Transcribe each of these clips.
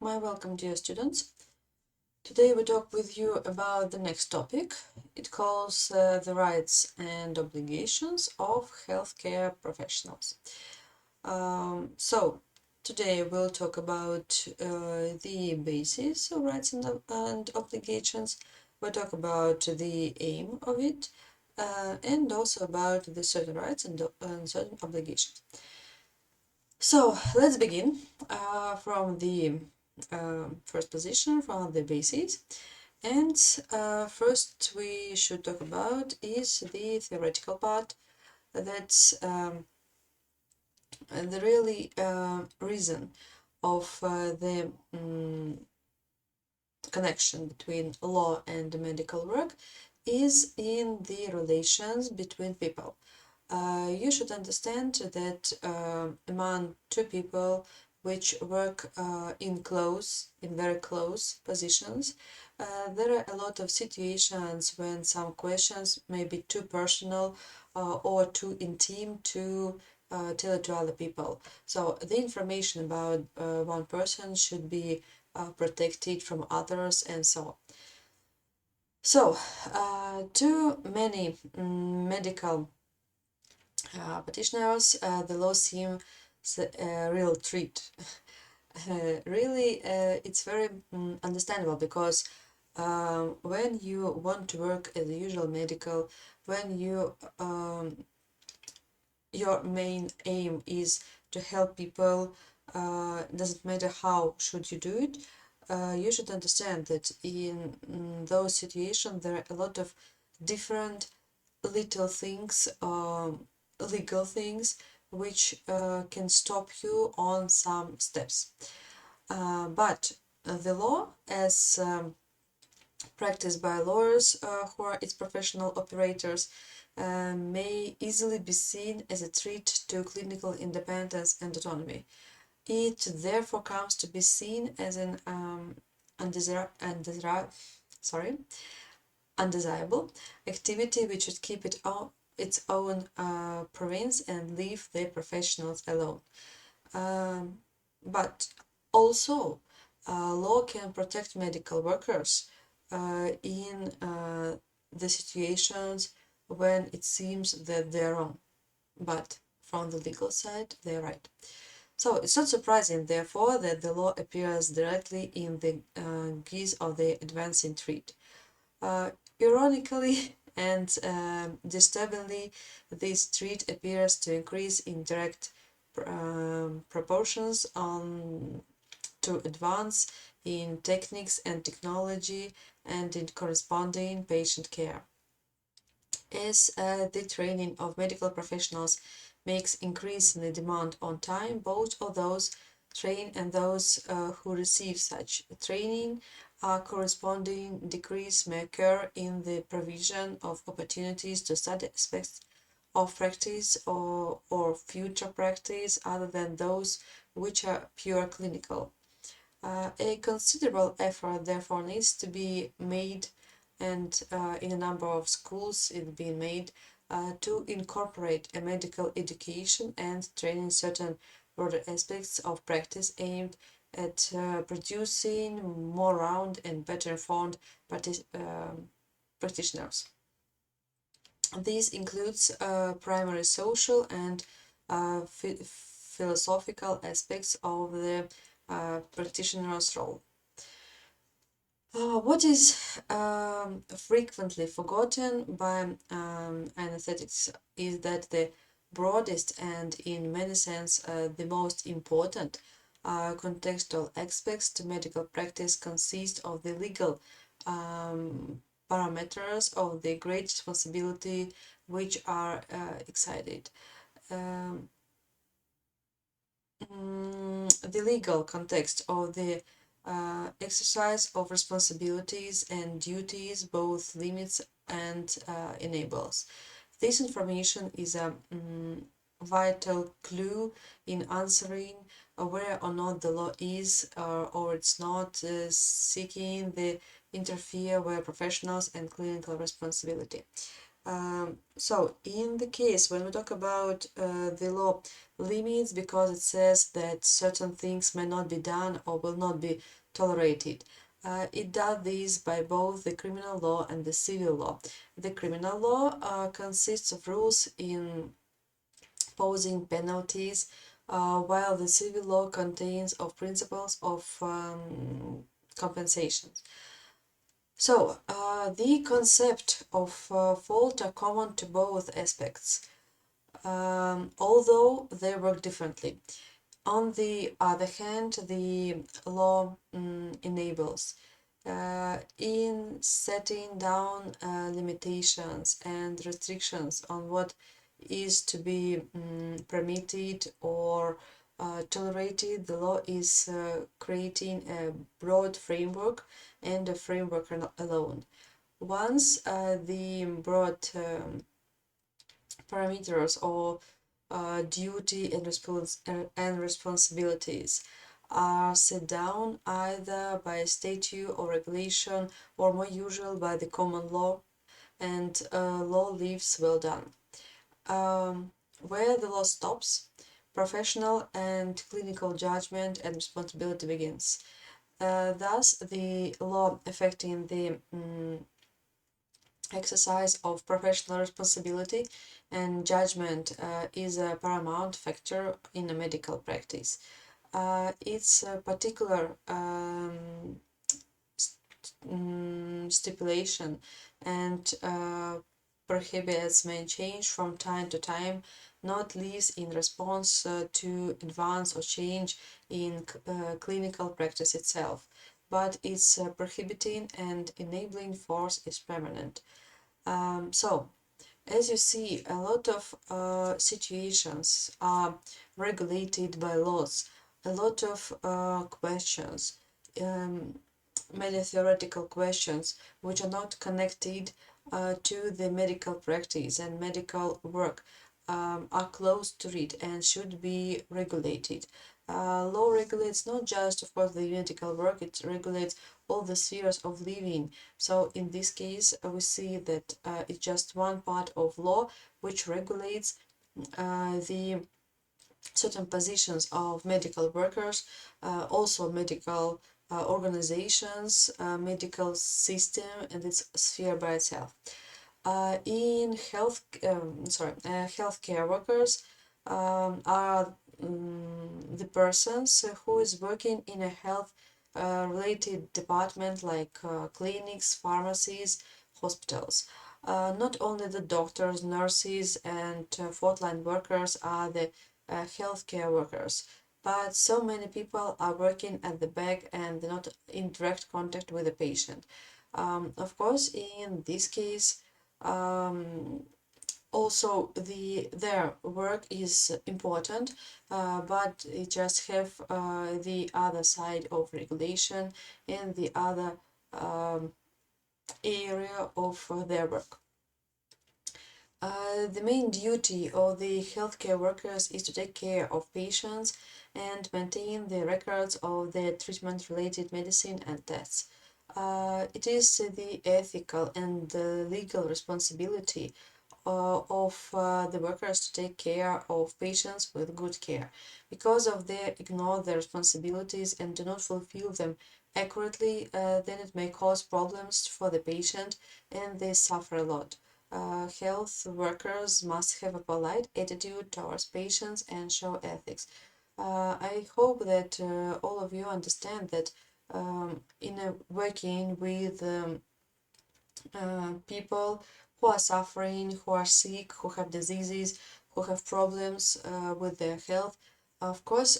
My welcome, dear students. Today we talk with you about the next topic. It calls the rights and obligations of healthcare professionals. So today we'll talk about the basis of rights and obligations. We'll talk about the aim of it and also about the certain rights and certain obligations. So let's begin from the first position, from the basis. And first we should talk about is the theoretical part. That's the really reason of the connection between law and medical work is in the relations between people. You should understand that among two people which work in very close positions, there are a lot of situations when some questions may be too personal or too intimate to tell it to other people. So the information about one person should be protected from others and so on. So, to many medical petitioners, the law seems a real treat. Really, it's very understandable because when you want to work as a usual medical, when you your main aim is to help people, doesn't matter how should you do it, you should understand that in those situations there are a lot of different little things, legal things, which can stop you on some steps. But the law, as practiced by lawyers who are its professional operators, may easily be seen as a threat to clinical independence and autonomy. It therefore comes to be seen as an undesirable activity which should keep its own province and leave the professionals alone. But also, law can protect medical workers in the situations when it seems that they're wrong, but from the legal side, they're right. So it's not surprising, therefore, that the law appears directly in the guise of the advancing treat. Ironically and disturbingly, this treat appears to increase in direct proportions to advance in techniques and technology and in corresponding patient care. As the training of medical professionals makes increasingly demand on time, both of those trained and those who receive such training, a corresponding decrease may occur in the provision of opportunities to study aspects of practice or future practice other than those which are pure clinical. A considerable effort therefore needs to be made, and in a number of schools it's being made to incorporate a medical education and training certain broader aspects of practice aimed at producing more round and better informed practitioners. This includes primary social and philosophical aspects of the practitioner's role. What is frequently forgotten by anesthetics is that the broadest and in many sense the most important contextual aspects to medical practice consist of the legal parameters of the great responsibility which are excited. The legal context of the exercise of responsibilities and duties, both limits and enables. This information is a vital clue in answering whether or not the law is or it's not seeking the interfere with professionals and clinical responsibility. So in the case when we talk about the law limits, because it says that certain things may not be done or will not be tolerated, it does this by both the criminal law and the civil law. The criminal law consists of rules in imposing penalties, while the civil law contains of principles of compensation. So, the concept of fault are common to both aspects, although they work differently. On the other hand, the law enables in setting down limitations and restrictions on what is to be permitted or tolerated. The law is creating a broad framework and a framework alone. Once the broad parameters or duty and responsibilities are set down either by statute or regulation, or more usual by the common law, and law leaves well done. Where the law stops, professional and clinical judgment and responsibility begins. Thus, the law affecting the exercise of professional responsibility and judgment is a paramount factor in a medical practice. Its particular stipulation and prohibits may change from time to time, not least in response to advance or change in clinical practice itself, but its prohibiting and enabling force is permanent. So, as you see, a lot of situations are regulated by laws, a lot of questions, many theoretical questions which are not connected to the medical practice and medical work are close to it and should be regulated. Law regulates not just, of course, the medical work, it regulates all the spheres of living. So in this case, we see that it's just one part of law which regulates the certain positions of medical workers, also medical organizations, medical system and its sphere by itself. In healthcare workers are the persons who is working in a health related department like clinics, pharmacies, hospitals. Not only the doctors, nurses, and frontline workers are the healthcare workers, but so many people are working at the back and not in direct contact with the patient. Of course, in this case, also their work is important, but it just have the other side of regulation and the other area of their work. The main duty of the healthcare workers is to take care of patients and maintain the records of their treatment-related medicine and tests. It is the ethical and the legal responsibility of the workers to take care of patients with good care. Because of they ignore their responsibilities and do not fulfill them accurately, then it may cause problems for the patient and they suffer a lot. Health workers must have a polite attitude towards patients and show ethics. I hope that all of you understand that in working with people who are suffering, who are sick, who have diseases, who have problems with their health, of course,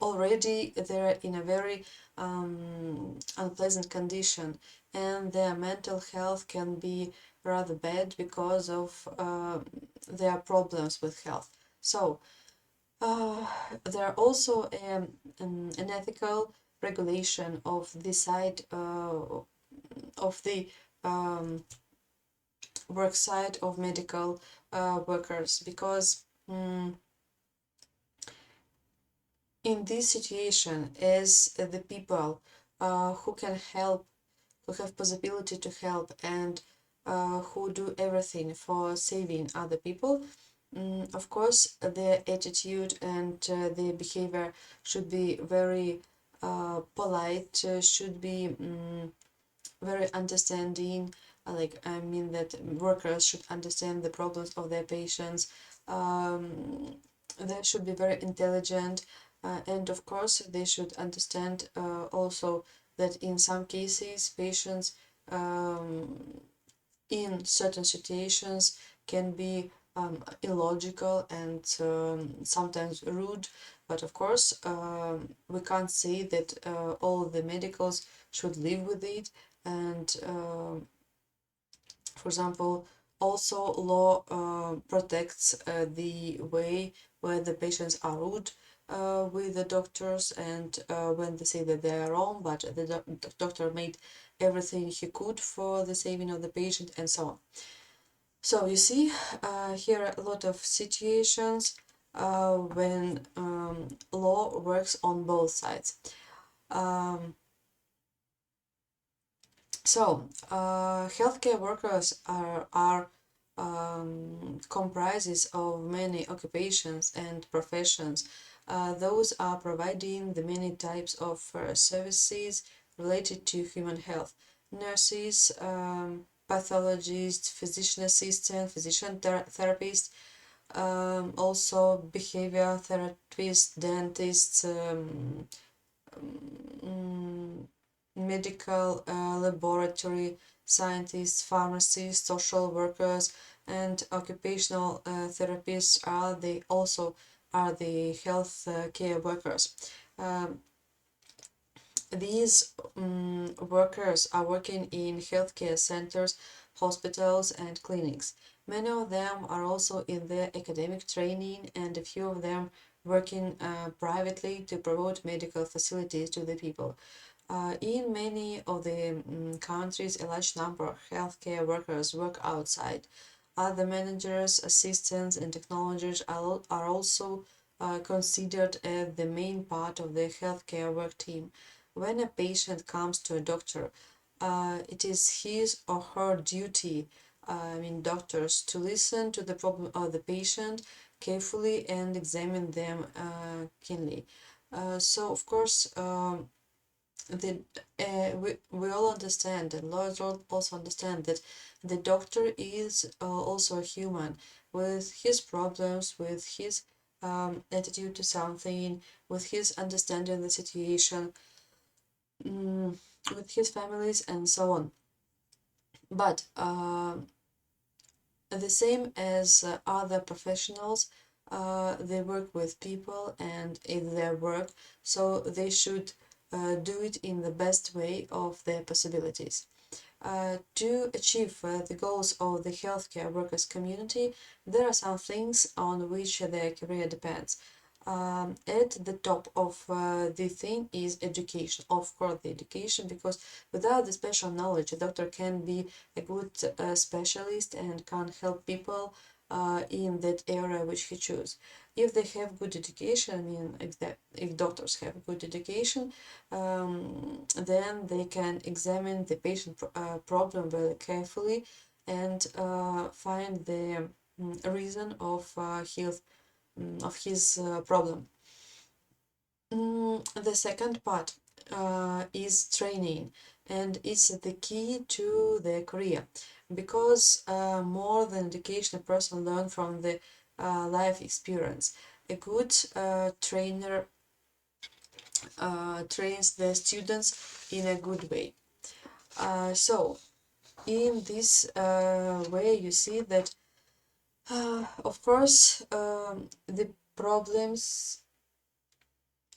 already they're in a very unpleasant condition, and their mental health can be rather bad because of their problems with health. So there are also an ethical regulation of the side of the work side of medical workers, because in this situation, as the people who can help, who have possibility to help and who do everything for saving other people, of course, their attitude and their behavior should be very polite, should be very understanding. I mean that workers should understand the problems of their patients. They should be very intelligent, and of course, they should understand also that in some cases, patients in certain situations can be illogical and sometimes rude, but of course we can't say that all the medicals should live with it. And for example, also law protects the way where the patients are rude with the doctors, and when they say that they are wrong, but the doctor made everything he could for the saving of the patient, and so on. So you see, here are a lot of situations when law works on both sides. Healthcare workers are comprises of many occupations and professions. Those are providing the many types of services related to human health. Nurses, pathologists, physician assistant, physician therapist, also behavior therapists, dentists, medical laboratory scientists, pharmacists, social workers, and occupational therapists are the health care workers. These workers are working in healthcare centers, hospitals, and clinics. Many of them are also in their academic training, and a few of them working privately to promote medical facilities to the people. In many of the countries, a large number of healthcare workers work outside. Other managers, assistants, and technologists are also considered as the main part of the healthcare work team. When a patient comes to a doctor, it is his or her duty, doctors, to listen to the problem of the patient carefully and examine them keenly. So, of course, we all understand, and lawyers also understand, that the doctor is also a human with his problems, with his attitude to something, with his understanding the situation, with his families, and so on. But the same as other professionals, they work with people and in their work, so they should do it in the best way of their possibilities. To achieve the goals of the healthcare workers community, there are some things on which their career depends. At the top of the thing is education, of course, the education, because without the special knowledge, a doctor can be a good specialist and can help people in that area which he chooses. If they have good education, if doctors have good education, then they can examine the patient problem very carefully and find the reason of his problem. The second part is training, and it's the key to the career, because more than education, a person learns from the life experience. A good trainer trains the students in a good way. So in this way, you see that of course the problems,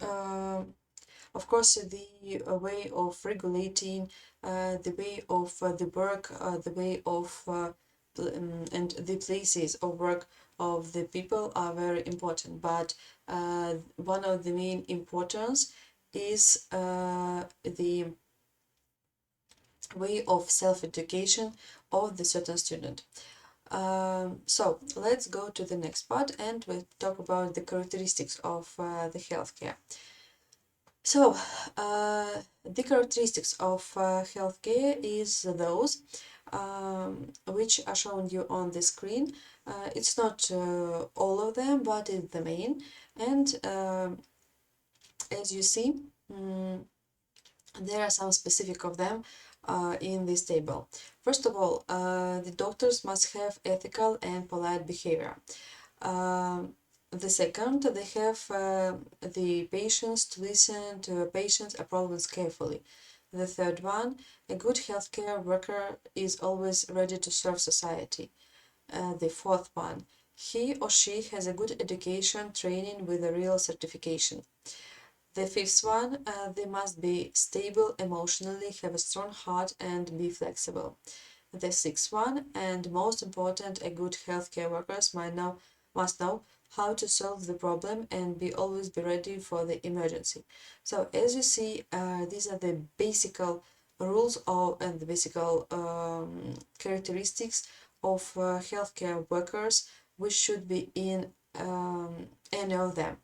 of course the way of regulating, the way of the work, the way of and the places of work of the people are very important, but one of the main importance is the way of self-education of the certain student. So let's go to the next part, and we'll talk about the characteristics of the healthcare. So, the characteristics of healthcare is those which are shown you on the screen. It's not all of them, but it's the main. And as you see, there are some specific of them in this table. First of all, the doctors must have ethical and polite behavior. The second, they have the patients to listen to a patient's problems carefully. The third one, a good healthcare worker is always ready to serve society. The fourth one, he or she has a good education training with a real certification. The fifth one, they must be stable emotionally, have a strong heart, and be flexible. The sixth one, and most important, a good healthcare workers must know how to solve the problem and always be ready for the emergency. So as you see, these are the basic rules and the basic characteristics of healthcare workers, which should be in any of them.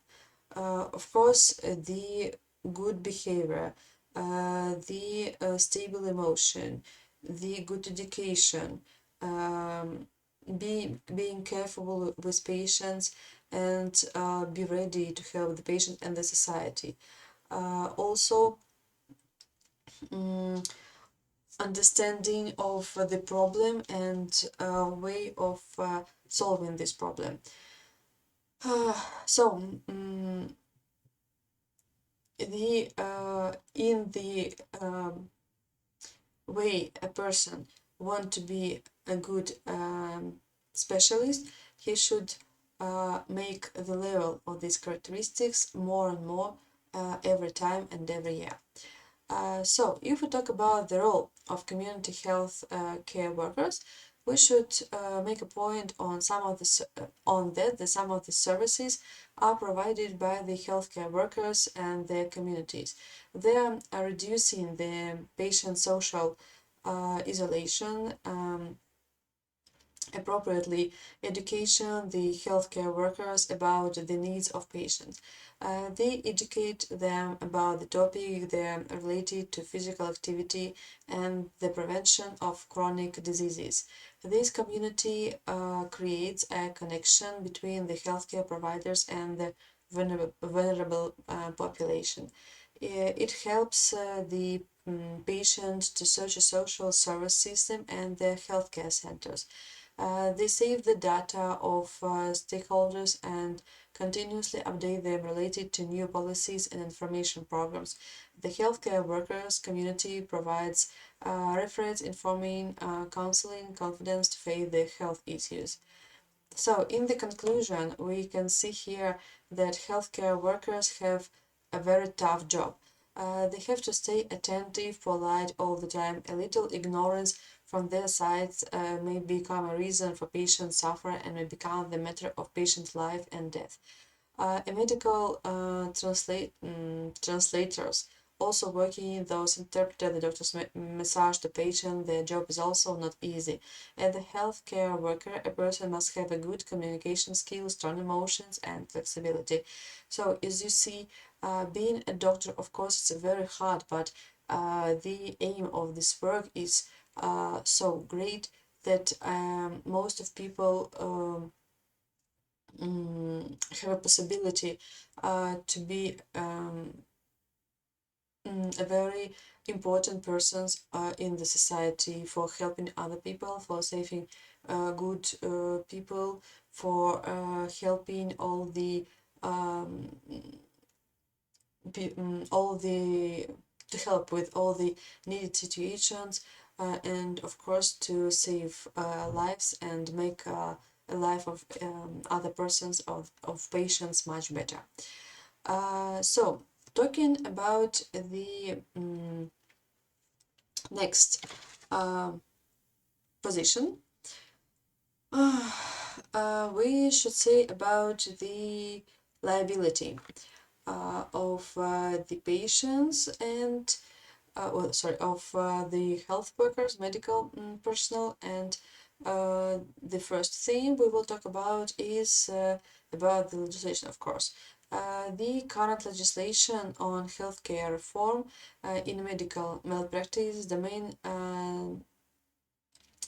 Of course, the good behavior, the stable emotion, the good education, being careful with patients, and be ready to help the patient and the society. Also, understanding of the problem and way of solving this problem. So, in the way a person want to be a good specialist, he should make the level of these characteristics more and more every time and every year. So if we talk about the role of community health care workers, we should make a point on some of the some of the services are provided by the healthcare workers and their communities. They are reducing the patient social isolation, appropriately education the healthcare workers about the needs of patients. They educate them about the topic they are related to physical activity and the prevention of chronic diseases. This community creates a connection between the healthcare providers and the vulnerable population. It helps the patient to search a social service system and the healthcare centers. They save the data of stakeholders and continuously update them related to new policies and information programs. The healthcare workers community provides reference, informing, counseling, confidence to face the health issues. So, in the conclusion, we can see here that healthcare workers have a very tough job. They have to stay attentive, polite all the time. A little ignorance from their sides may become a reason for patient suffer and may become the matter of patient life and death. A medical translators also working, those interpreter, the doctor's massage the patient, their job is also not easy. As a healthcare worker, a person must have a good communication skills, strong emotions, and flexibility. So as you see, being a doctor, of course, it's very hard, but the aim of this work is so great that most of people have a possibility to be a very important persons in the society for helping other people, for saving good people, for helping all the to help with all the needed situations, and of course to save lives and make a life of other persons of patients much better. So talking about the next position, we should say about the liability of the patients and of the health workers, medical personnel, and the first thing we will talk about is about the legislation, of course. The current legislation on healthcare reform in medical malpractice domain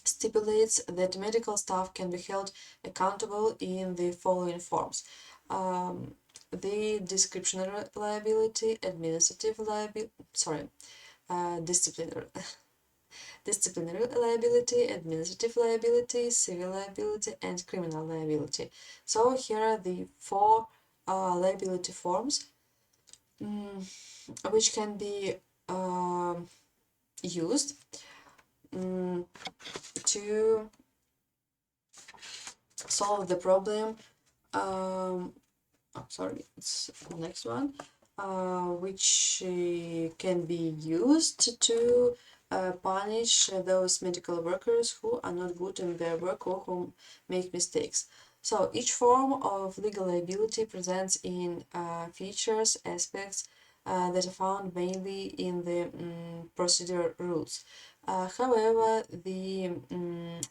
stipulates that medical staff can be held accountable in the following forms. The discretionary liability, administrative liability, disciplinary disciplinary liability, administrative liability, civil liability, and criminal liability. So here are the four liability forms which can be used to solve the problem. It's the next one, which can be used to punish those medical workers who are not good in their work or who make mistakes. So each form of legal liability presents in features, aspects that are found mainly in the procedure rules. However, the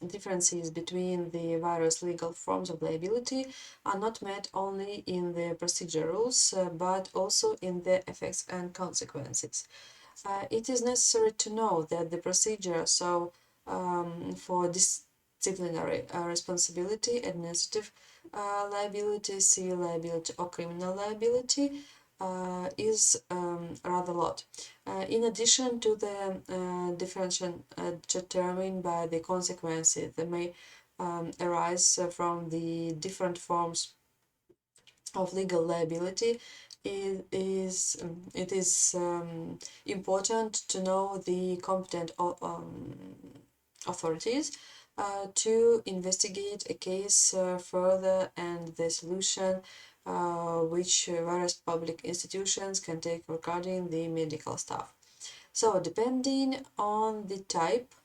differences between the various legal forms of liability are not met only in the procedure rules, but also in the effects and consequences. It is necessary to know that the procedure, for disciplinary responsibility, administrative liability, civil liability, or criminal liability, is rather lot. In addition to the differentiation determined by the consequences that may arise from the different forms of legal liability, it is important to know the competent authorities to investigate a case further and the solution which various public institutions can take regarding the medical staff. So, depending on the type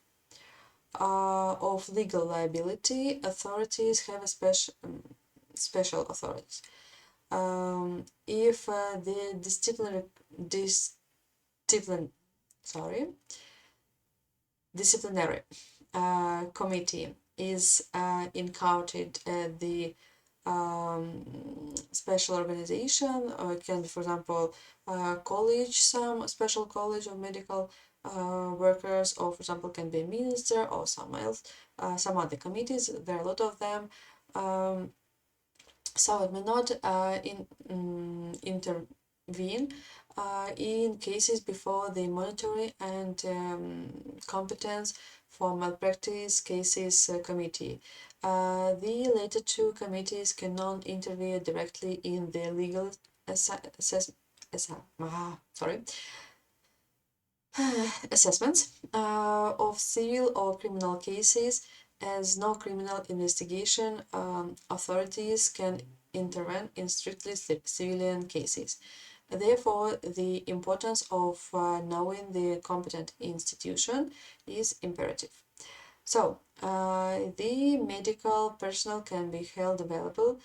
of legal liability, authorities have a special authorities. If the disciplinary committee is encountered at the special organization, or it can be, for example, college, some special college of medical workers, or for example can be a minister or some other committees. There are a lot of them. So it may not intervene in cases before the monitoring and competence for malpractice cases committee. The latter two committees cannot intervene directly in the legal assessments of civil or criminal cases, as no criminal investigation authorities can intervene in strictly civilian cases. Therefore, the importance of knowing the competent institution is imperative. So, the medical personnel can be held available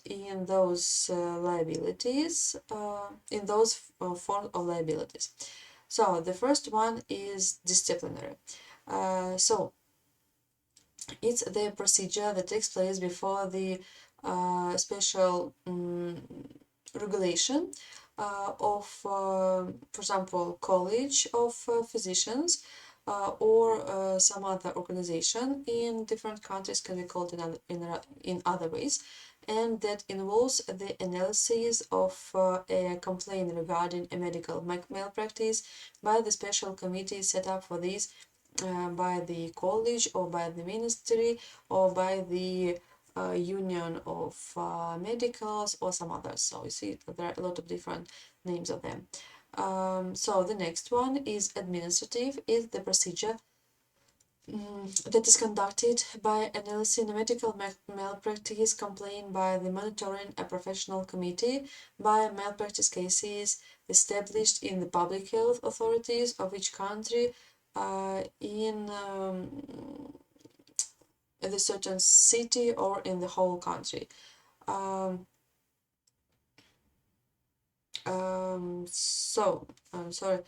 in those liabilities, in those forms of liabilities. So, the first one is disciplinary. So, it's the procedure that takes place before the special regulation of, for example, college of physicians or some other organization in different countries, can be called in other ways, and that involves the analysis of a complaint regarding a medical malpractice by the special committee set up for this by the college or by the ministry or by the union of medicals or some others. So you see there are a lot of different names of them. So the next one is administrative, is the procedure that is conducted by analyzing a medical malpractice complaint by the monitoring a professional committee by malpractice cases established in the public health authorities of each country in the certain city or in the whole country. So I'm sorry,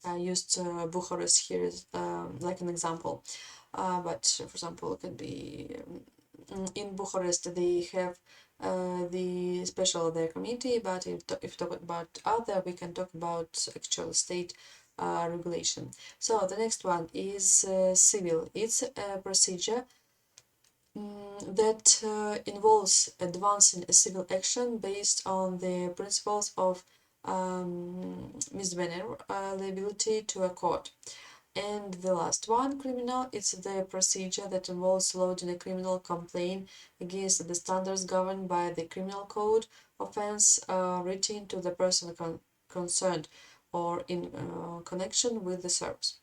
I used Bucharest here as like an example, but for example it could be in Bucharest they have the special their committee, but if talk about other, we can talk about actual state regulation. So the next one is civil. It's a procedure that involves advancing a civil action based on the principles of misdemeanor liability to a court. And the last one, criminal, it's the procedure that involves lodging a criminal complaint against the standards governed by the criminal code offense written to the person concerned or in connection with the service.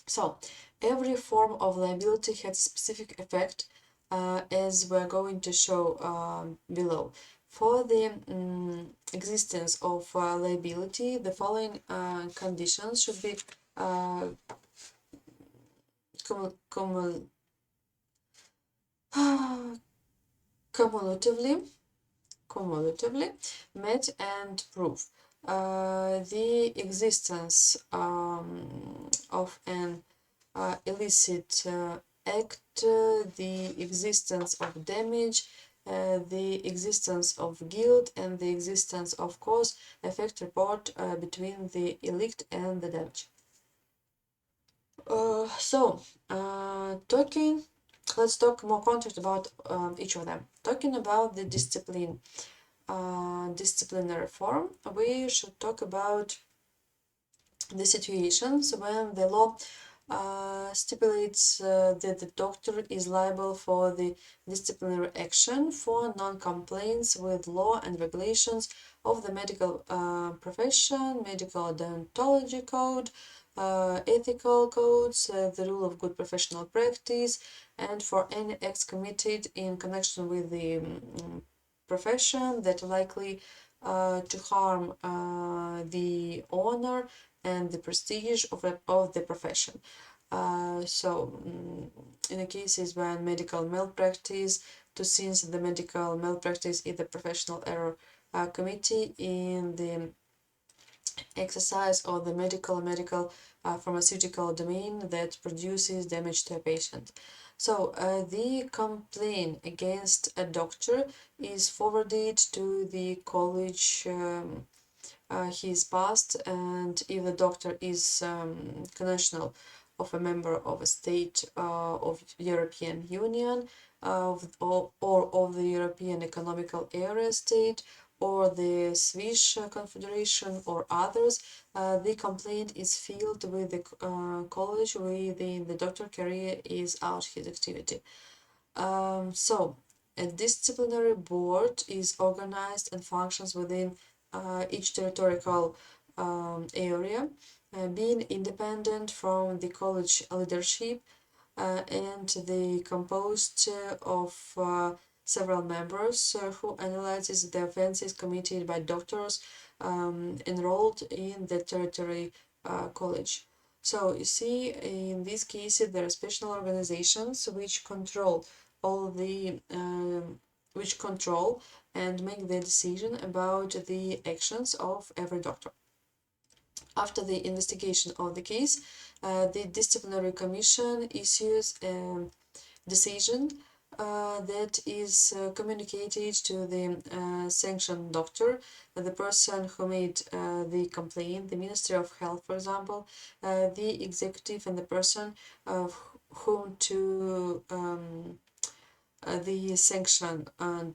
So, every form of liability has a specific effect, as we're going to show below. For the existence of liability, the following conditions should be cumulatively met and proved. The existence of an illicit act, the existence of damage, the existence of guilt, and the existence of cause effect report between the elect and the damage. Let's talk more context about each of them. Talking about the disciplinary form, we should talk about the situations when the law stipulates that the doctor is liable for the disciplinary action for non-compliance with law and regulations of the medical profession, medical deontology code, ethical codes, the rule of good professional practice, and for any acts committed in connection with the profession that are likely to harm the honor and the prestige of the profession. In the cases when medical malpractice, since the medical malpractice is the professional error committee in the exercise of the medical pharmaceutical domain that produces damage to a patient. So the complaint against a doctor is forwarded to the college he is passed, and if the doctor is connational of a member of a state of European Union or of the European Economical Area state or the Swiss Confederation or others, the complaint is filed with the college within the doctor career is out his activity. So a disciplinary board is organized and functions within each territorial area, being independent from the college leadership, and they composed of several members who analyzes the offenses committed by doctors enrolled in the territory college. So you see, in these cases, there are special organizations which control all the which control and make the decision about the actions of every doctor. After the investigation of the case, the disciplinary commission issues a decision that is communicated to the sanctioned doctor, the person who made the complaint, the Ministry of Health, for example, the executive, and the person whom to the sanctioned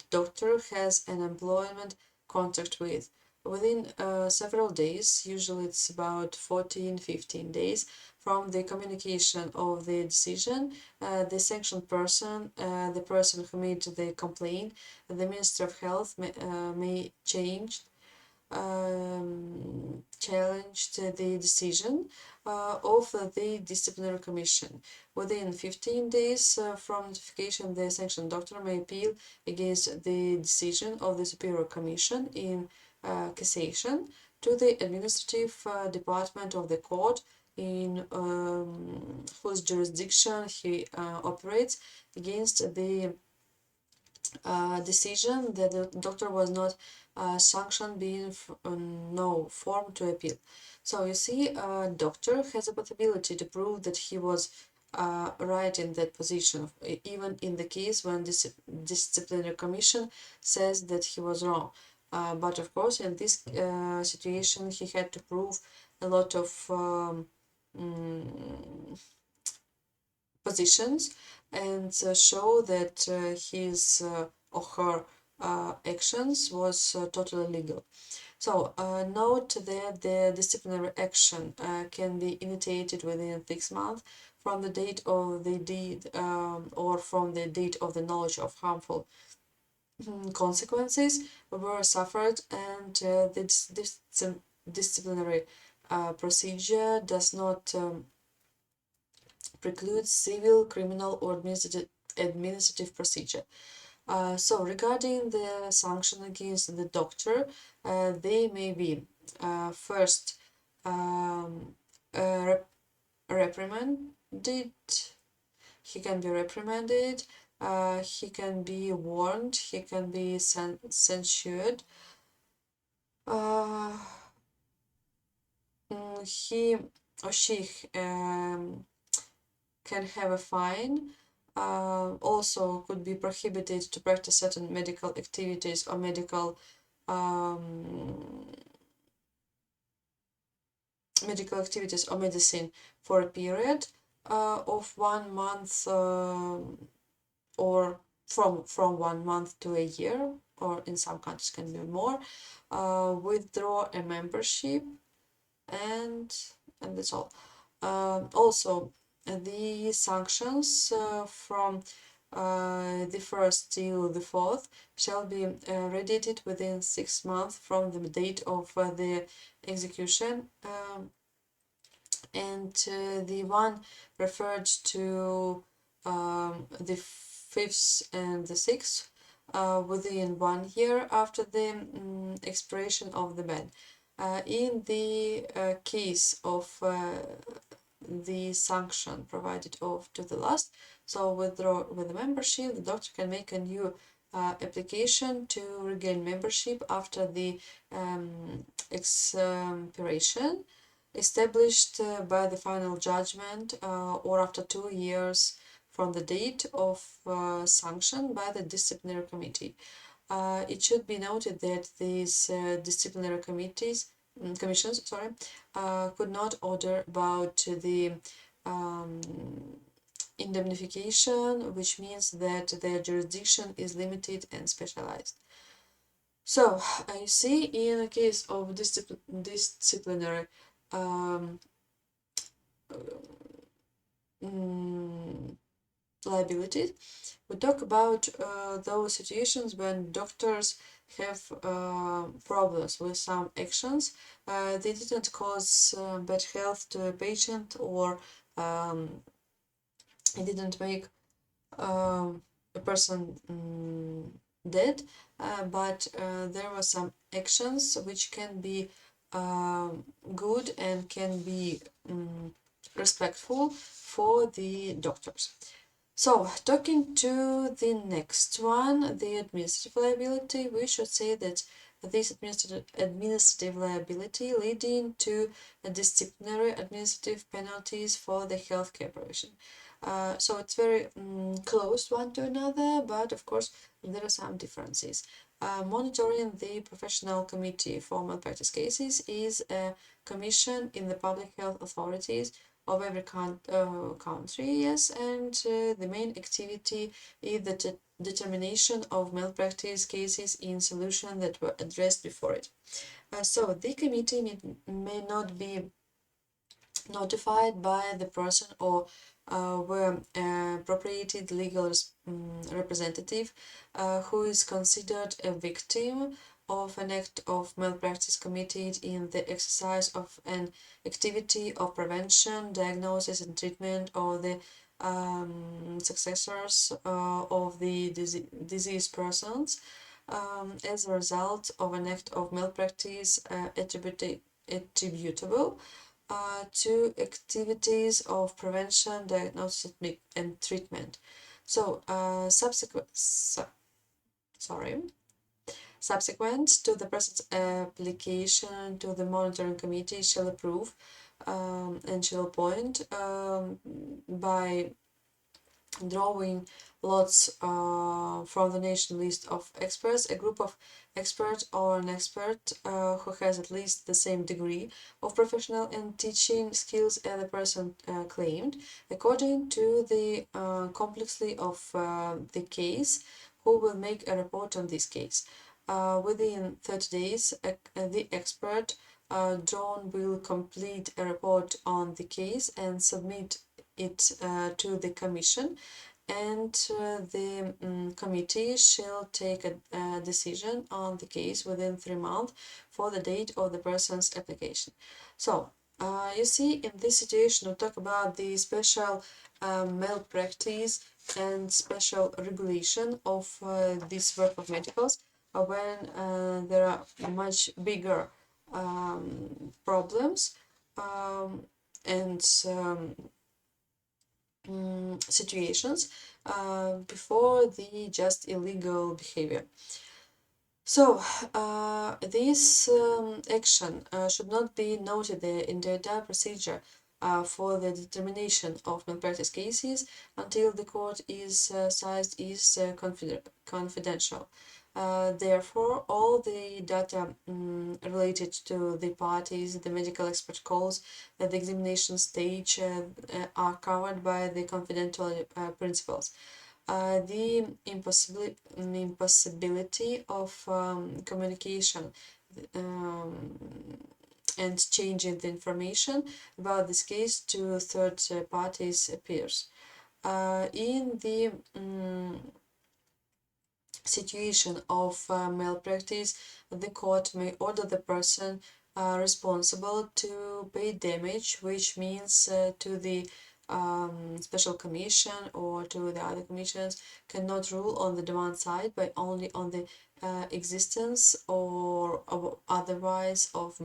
doctor has an employment contract with. Within several days, usually it's about 14-15 days from the communication of the decision, the sanctioned person, the person who made the complaint, the Minister of Health may challenge the decision of the disciplinary commission. Within 15 days from notification, the sanctioned doctor may appeal against the decision of the Superior Commission in cassation to the administrative department of the court in whose jurisdiction he operates against the decision that the doctor was not sanctioned, being no form to appeal. So you see, doctor has a possibility to prove that he was right in that position, even in the case when disciplinary commission says that he was wrong. But of course, in this situation, he had to prove a lot of positions and show that his or her actions was totally legal. So note that the disciplinary action can be initiated within 6 months from the date of the deed or from the date of the knowledge of harmful consequences were suffered, and this disciplinary procedure does not preclude civil, criminal, or administrative procedure. So regarding the sanction against the doctor, they may be first reprimanded. He can be reprimanded. He can be warned. He can be censured. He or she can have a fine. Also could be prohibited to practice certain medical activities or medical activities or medicine for a period of 1 month or from 1 month to a year, or in some countries can be more. Withdraw a membership, and that's all. Also, the sanctions from the 1st till the 4th shall be radiated within 6 months from the date of the execution, and the one referred to the 5th and the 6th within 1 year after the expiration of the ban. In the case of the sanction provided off to the last, so withdraw with the membership, the doctor can make a new application to regain membership after the expiration established by the final judgment or after 2 years from the date of sanction by the disciplinary committee. It should be noted that these disciplinary commissions could not order about the indemnification, which means that their jurisdiction is limited and specialized. So you see, in a case of disciplinary liability, we talk about those situations when doctors have problems with some actions. They didn't cause bad health to a patient, or it didn't make a person dead, but there were some actions which can be good and can be respectful for the doctors. So, talking to the next one, the administrative liability, we should say that this administrative liability leading to disciplinary administrative penalties for the healthcare provision. So it's very close one to another, but of course there are some differences. Monitoring the professional committee for malpractice cases is a commission in the public health authorities of every country, yes, and the main activity is the determination of malpractice cases in solution that were addressed before it. So the committee may not be notified by the person or were appropriated legal representative who is considered a victim of an act of malpractice committed in the exercise of an activity of prevention, diagnosis, and treatment of the successors of the diseased persons as a result of an act of malpractice attributable to activities of prevention, diagnosis, and treatment. So, subsequent to the present application to the monitoring committee shall approve and she will point by drawing lots from the national list of experts, a group of experts or an expert who has at least the same degree of professional and teaching skills as the person claimed, according to the complexity of the case, who will make a report on this case. Within 30 days, the expert John will complete a report on the case and submit it to the commission, and the committee shall take a decision on the case within 3 months for the date of the person's application. So you see, in this situation we talk about the special malpractice and special regulation of this work of medicals when there are much bigger problems and situations before the just illegal behavior. So this action should not be noted in the entire procedure for the determination of malpractice cases until the court is sized is confidential. Therefore, all the data related to the parties, the medical expert calls, the examination stage are covered by the confidentiality principles. The impossibility of communication and changing the information about this case to third parties appears. In the situation of malpractice, the court may order the person responsible to pay damage, which means to the special commission or to the other commissions cannot rule on the demand side, but only on the existence or otherwise of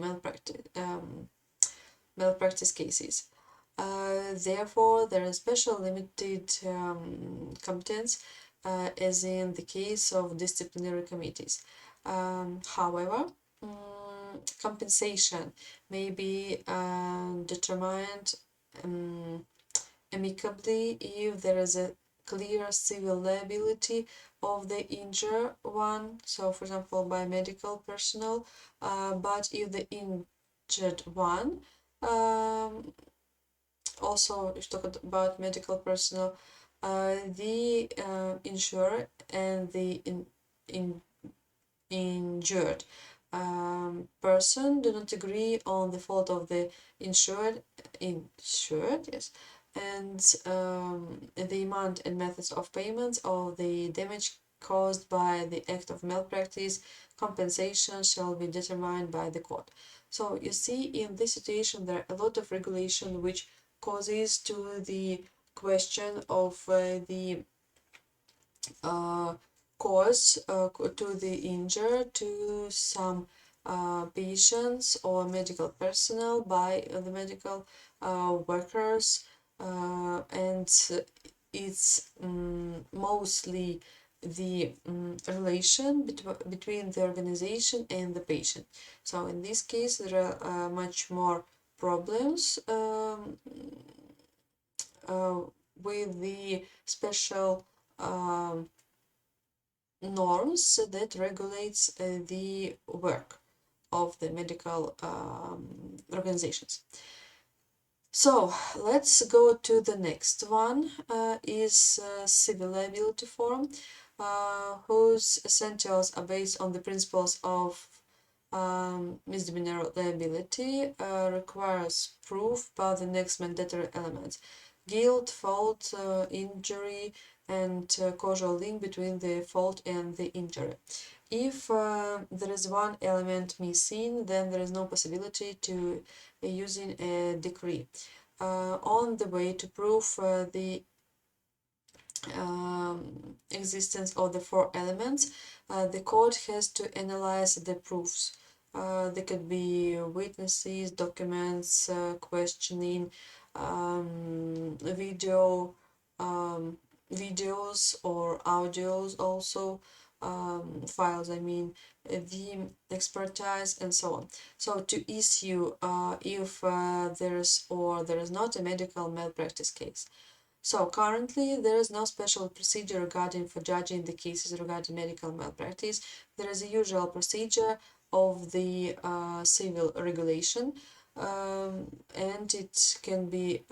malpractice cases. Therefore, there is special limited competence as in the case of disciplinary committees. However, compensation may be determined amicably if there is a clear civil liability of the injured one, so for example by medical personnel, but if the injured one, also if you talk about medical personnel, the insurer and the injured person do not agree on the fault of the insured, yes, and the amount and methods of payments of the damage caused by the act of malpractice, compensation shall be determined by the court. So you see, in this situation there are a lot of regulation which causes to the question of the cause to the injured to some patients or medical personnel by the medical workers, and it's mostly the relation between the organization and the patient. So in this case there are much more problems with the special norms that regulates the work of the medical organizations. So let's go to the next one, is civil liability form, whose essentials are based on the principles of misdemeanor liability, requires proof by the next mandatory elements: guilt, fault, injury, and causal link between the fault and the injury. If there is one element missing, then there is no possibility to using a decree. On the way to prove the existence of the four elements, the court has to analyze the proofs. There could be witnesses, documents, questioning, videos or audios also, files, I mean, the expertise, and so on. So to issue if there is not a medical malpractice case. So currently there is no special procedure regarding for judging the cases regarding medical malpractice. There is a usual procedure of the civil regulation, and it can be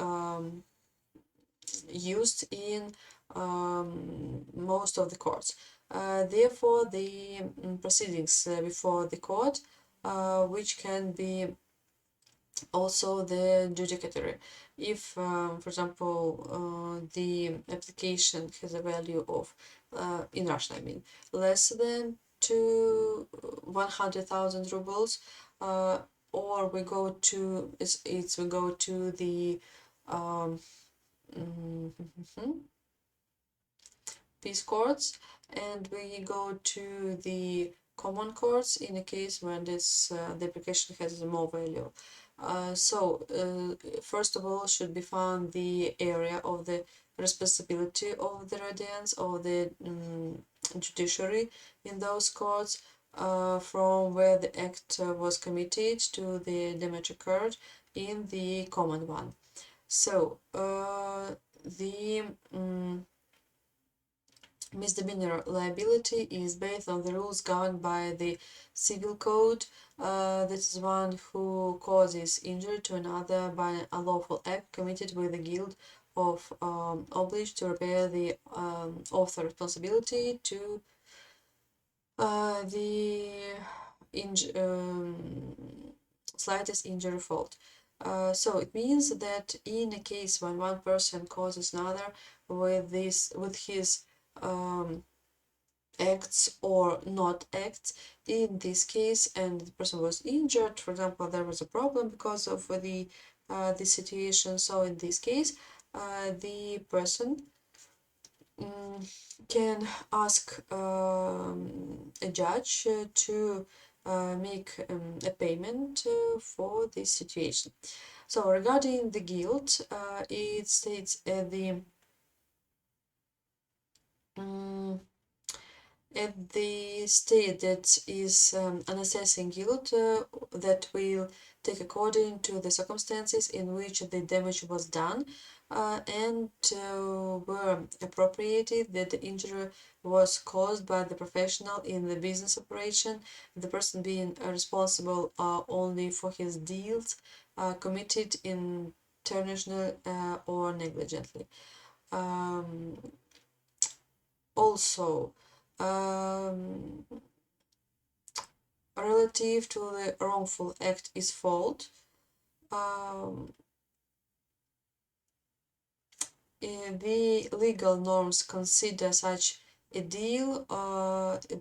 used in most of the courts. Therefore, the proceedings before the court, which can be also the judicatory. If, for example, the application has a value of, in Russian I mean, less than 100,000 rubles, or we go to the peace courts, and we go to the common courts in a case when this the application has more value. First of all, should be found the area of the responsibility of the audience or the judiciary in those courts, from where the act was committed to the damage occurred in the common one. So the misdemeanor liability is based on the rules governed by the civil code. This is one who causes injury to another by an unlawful act committed with the guilt of obliged to repair the author responsibility to the slightest injury fault. So it means that in a case when one person causes another with his acts or not acts, in this case, and the person was injured, for example, there was a problem because of the situation. So in this case, the person can ask a judge to make a payment for this situation. So regarding the guilt, it states at the state that is an assessing guilt that will take according to the circumstances in which the damage was done, and were appropriated, that the injury was caused by the professional in the business operation, the person being responsible only for his deeds committed intentionally or negligently. Also, relative to the wrongful act is fault. The legal norms consider such a deal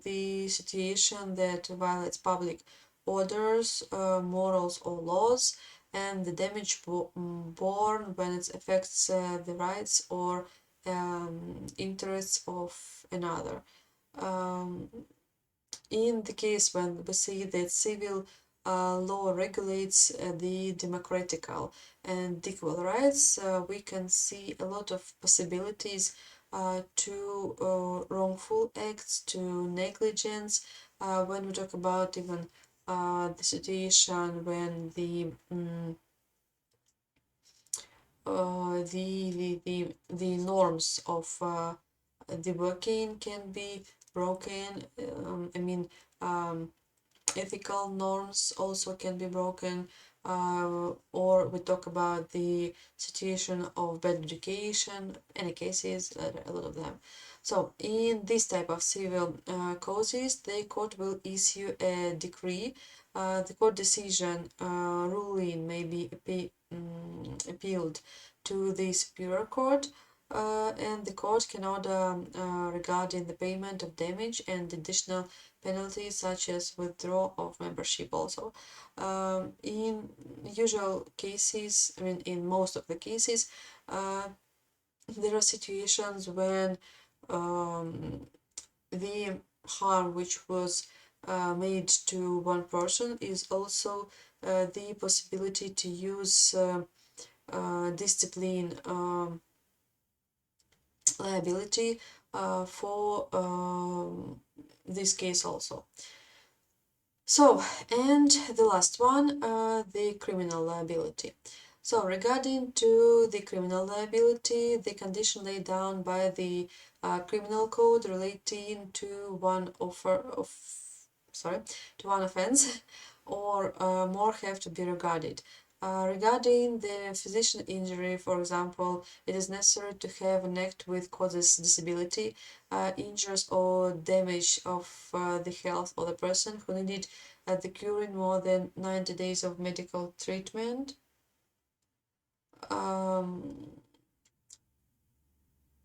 the situation that violates public orders, morals, or laws, and the damage borne when it affects the rights or interests of another. In the case when we see that civil law regulates the democratical and equal rights, we can see a lot of possibilities to wrongful acts, to negligence. When we talk about even the situation when the norms of the working can be broken. Ethical norms also can be broken, or we talk about the situation of bad education, any cases, a lot of them. So in this type of civil causes, the court will issue a decree. The court decision ruling may be appealed to the superior court, and the court can order regarding the payment of damage and additional penalties such as withdrawal of membership also. In usual cases, in most of the cases, there are situations when the harm which was made to one person is also the possibility to use discipline liability for this case also. So, and the last one, the criminal liability. So, regarding to the criminal liability, the condition laid down by the criminal code relating to one to one offense or more have to be regarded. Regarding the physician injury, for example, it is necessary to have an act which causes disability, injuries or damage of the health of the person who needed the curing more than 90 days of medical treatment.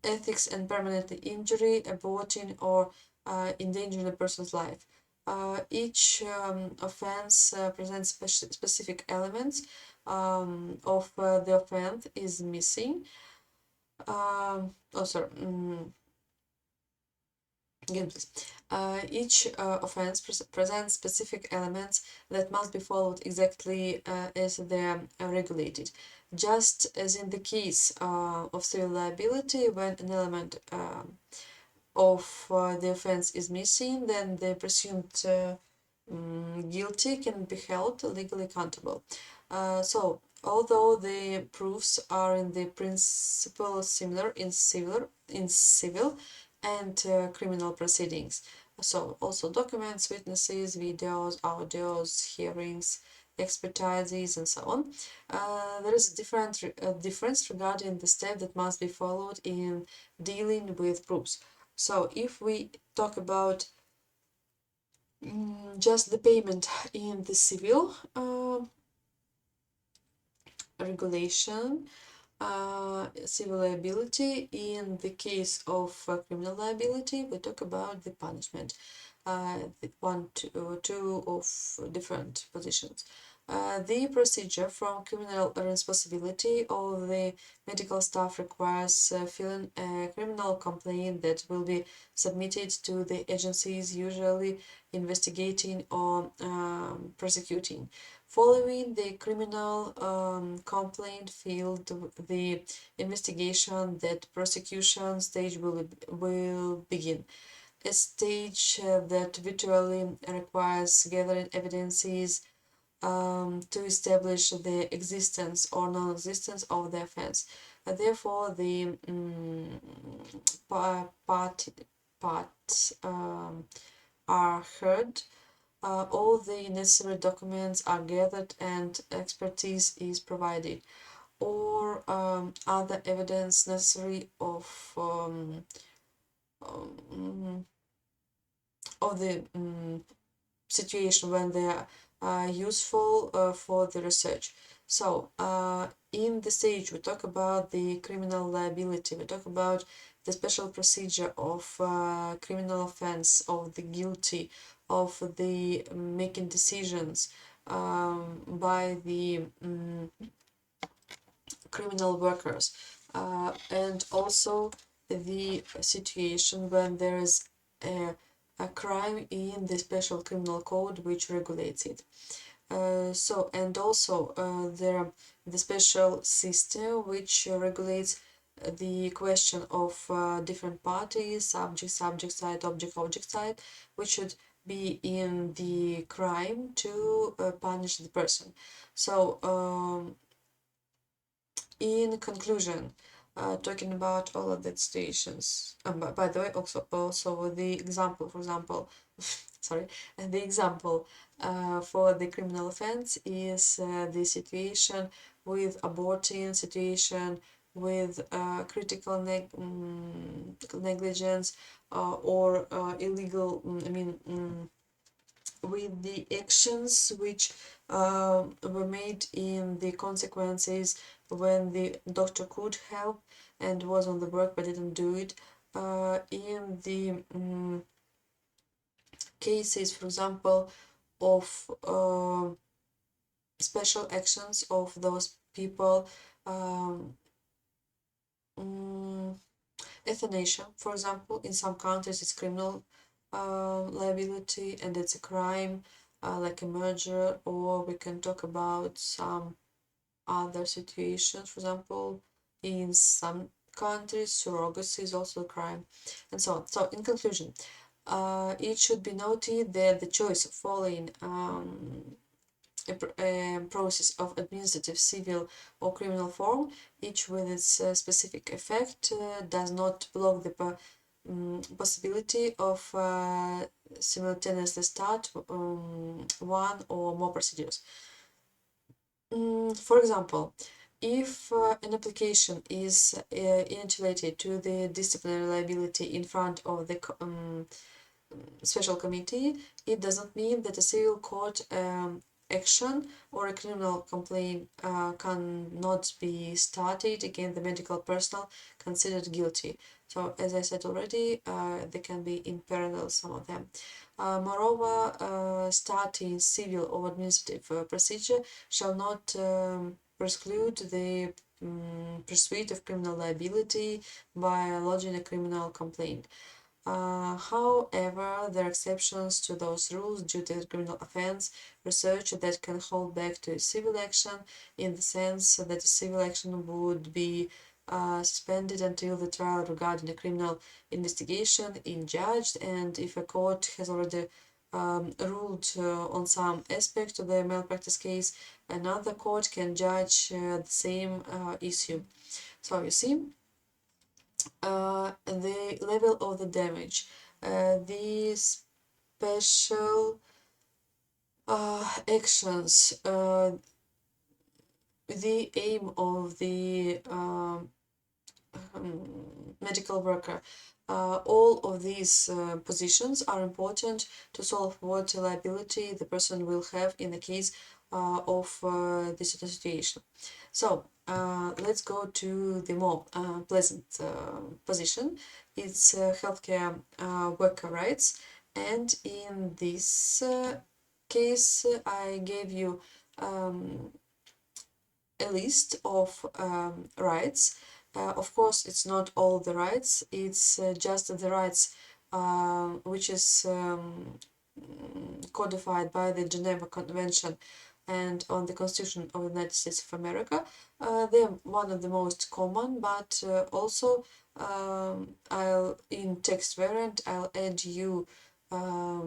Ethics and permanent injury, aborting or endangering a person's life. Each offense presents specific elements of the offense is missing. Again, please. Each offense presents specific elements that must be followed exactly as they are regulated. Just as in the case of civil liability, when an element of the offense is missing, then the presumed guilty can be held legally accountable. So, although the proofs are in the principle similar in civil and criminal proceedings, so also documents, witnesses, videos, audios, hearings, expertises, and so on. There is a difference regarding the step that must be followed in dealing with proofs. So if we talk about just the payment in the civil regulation, civil liability, in the case of criminal liability, we talk about the punishment, two of different positions. The procedure from criminal responsibility of the medical staff requires filing a criminal complaint that will be submitted to the agencies usually investigating or prosecuting. Following the criminal complaint filed, the investigation that prosecution stage will begin. A stage that virtually requires gathering evidences to establish the existence or non-existence of the offense. Therefore, the parts are heard. All the necessary documents are gathered and expertise is provided, or other evidence necessary of the situation when they are useful for the research. So in the stage we talk about the criminal liability, we talk about the special procedure of criminal offense, of the guilty, of the making decisions by the criminal workers, and also the situation when there is a crime in the special criminal code which regulates it. So, and also the special system which regulates the question of different parties, subject side, object side, which should be in the crime to punish the person. So in conclusion, talking about all of the situations, by the way, also the example, for example, sorry, the example for the criminal offense is the situation with aborting, situation with critical negligence or illegal, with the actions which were made in the consequences when the doctor could help and was on the work but didn't do it. In the cases, for example, of special actions of those people, euthanasia, for example, in some countries it's criminal liability and it's a crime, like a murder, or we can talk about some other situations. For example, in some countries surrogacy is also a crime, and so on. So in conclusion, It should be noted that the choice of following a process of administrative, civil, or criminal form, each with its specific effect, does not block the possibility of simultaneously start one or more procedures. For example, if an application is initiated to the disciplinary liability in front of the special committee, it doesn't mean that a civil court action or a criminal complaint cannot be started against the medical personnel considered guilty. So, as I said already, they can be in parallel, some of them. Moreover, starting civil or administrative procedure shall not preclude the pursuit of criminal liability by lodging a criminal complaint. However, there are exceptions to those rules due to the criminal offense research that can hold back to a civil action, in the sense that a civil action would be suspended until the trial regarding a criminal investigation is judged, and if a court has already ruled on some aspect of the malpractice case, another court can judge the same issue. So you see, the level of the damage, the special actions, the aim of the medical worker. All of these positions are important to solve what liability the person will have in the case of this situation. So let's go to the more pleasant position. It's healthcare worker rights, and in this case I gave you a list of rights. Of course, it's not all the rights, it's just the rights which is codified by the Geneva Convention and on the Constitution of the United States of America. They're one of the most common, but also in text variant, I'll add you a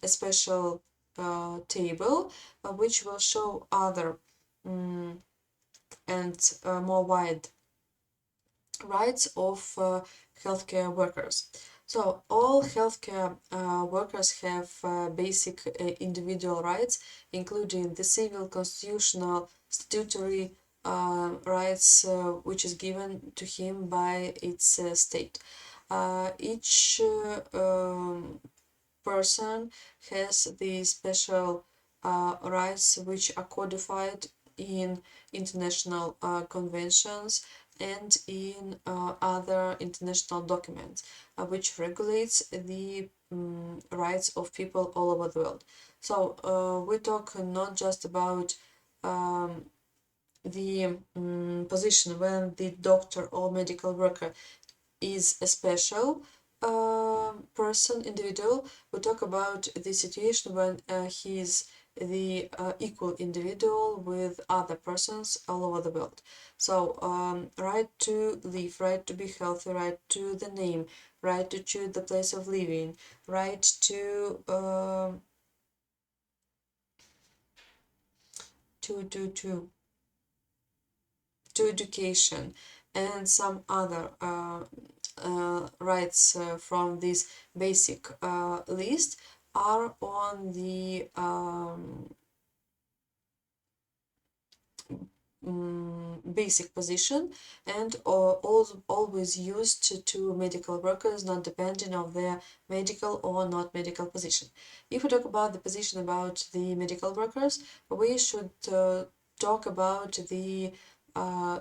special table which will show other and more wide rights of healthcare workers. So all healthcare workers have basic individual rights, including the civil, constitutional, statutory rights which is given to him by its state. Each person has the special rights which are codified in international conventions and in other international documents, which regulates the rights of people all over the world. So we talk not just about the position when the doctor or medical worker is a special person, individual. We talk about the situation when he is the equal individual with other persons all over the world. So right to live, right to be healthy, right to the name, right to choose the place of living, right to education, and some other rights from this basic list are on the basic position and always used to medical workers, not depending on their medical or not medical position. If we talk about the position about the medical workers, we should talk about the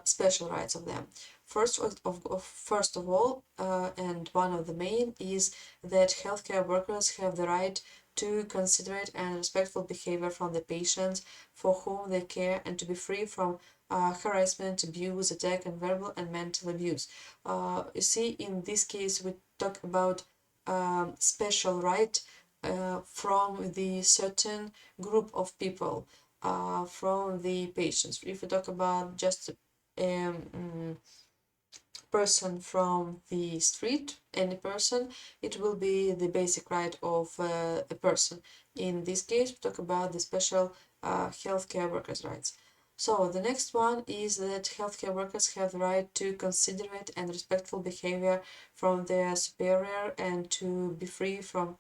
special rights of them. First of all, and one of the main is that healthcare workers have the right to considerate and respectful behavior from the patients for whom they care, and to be free from harassment, abuse, attack, and verbal and mental abuse. You see, in this case, we talk about special right from the certain group of people, from the patients. If we talk about just person from the street, any person, it will be the basic right of a person. In this case, we talk about the special healthcare workers' rights. So the next one is that healthcare workers have the right to considerate and respectful behavior from their superior and to be free from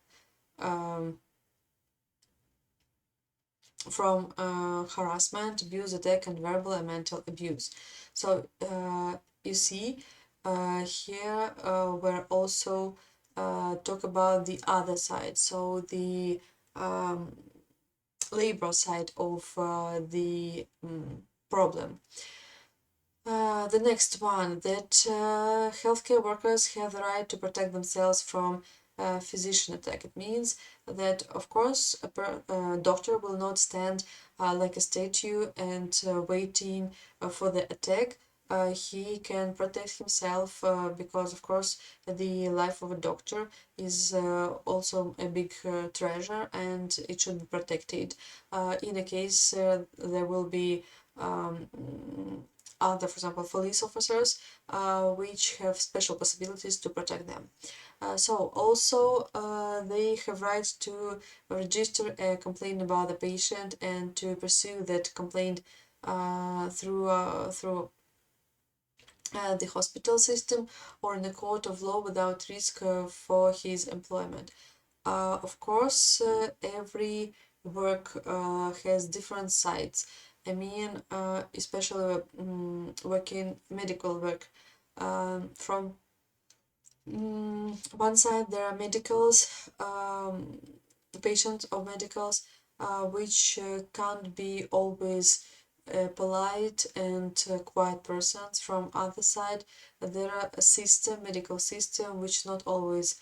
harassment, abuse, attack, and verbal and mental abuse. So you see, here we're also talk about the other side, so the labor side of the problem. The next one, that healthcare workers have the right to protect themselves from physician attack. It means that, of course, a doctor will not stand like a statue and waiting for the attack. He can protect himself because, of course, the life of a doctor is also a big treasure and it should be protected. In a case there will be other, for example, police officers, which have special possibilities to protect them. So also they have right to register a complaint about the patient and to pursue that complaint through the hospital system or in a court of law without risk for his employment. Of course, every work has different sides. I mean, especially working medical work. From one side, there are medicals, patients of medicals, which can't be always polite and quiet persons. From other side, there are a medical system, which not always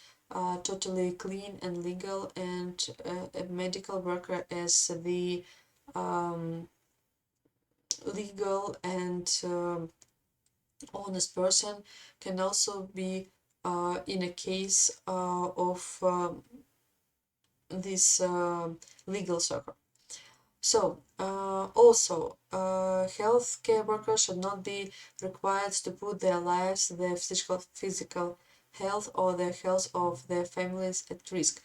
totally clean and legal, and a medical worker as the legal and honest person can also be in a case of this legal circle. So, also, healthcare workers should not be required to put their lives, their physical health, or the health of their families at risk.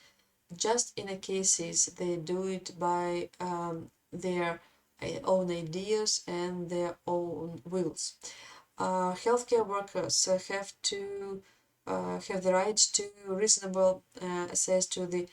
Just in a cases they do it by their own ideas and their own wills. Healthcare workers have the right to reasonable access to the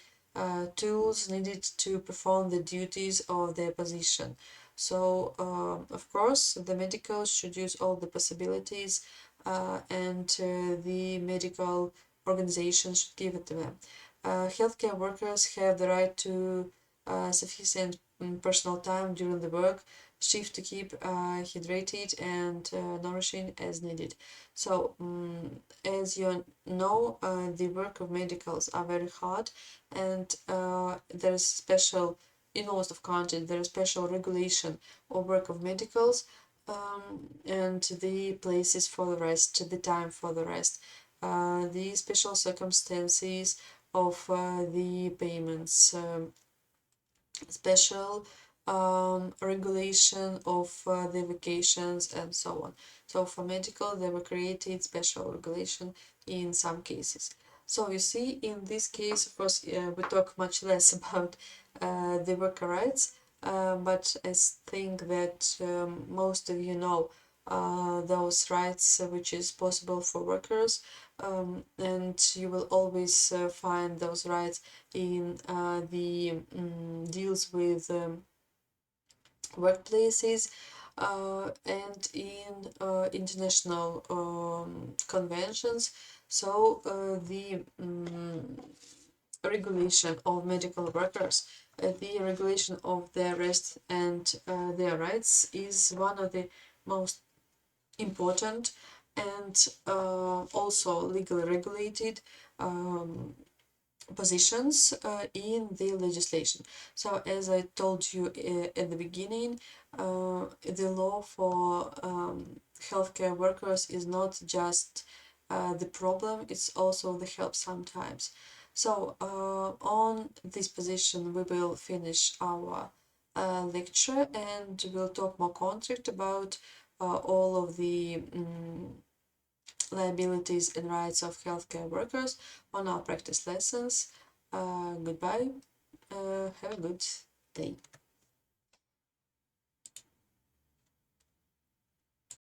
tools needed to perform the duties of their position. So, of course, the medicals should use all the possibilities and the medical organization should give it to them. Healthcare workers have the right to sufficient personal time during the work shift to keep hydrated and nourishing as needed. So, as you know, the work of medicals are very hard, and there is special, in most of countries, there is special regulation of work of medicals and the places for the rest, the time for the rest, the special circumstances of the payments, special regulation of the vacations and so on. So for medical, they were created special regulation in some cases. So you see, in this case, of course, we talk much less about the worker rights, but I think that most of you know those rights which is possible for workers, and you will always find those rights in the deals with workplaces and in international conventions. So the regulation of medical workers, the regulation of their rest and their rights is one of the most important and also legally regulated positions in the legislation. So as I told you at the beginning, the law for healthcare workers is not just the problem, it's also the help sometimes. So on this position we will finish our lecture and we'll talk more concrete about all of the liabilities and rights of healthcare workers on our practice lessons. Goodbye. Have a good day.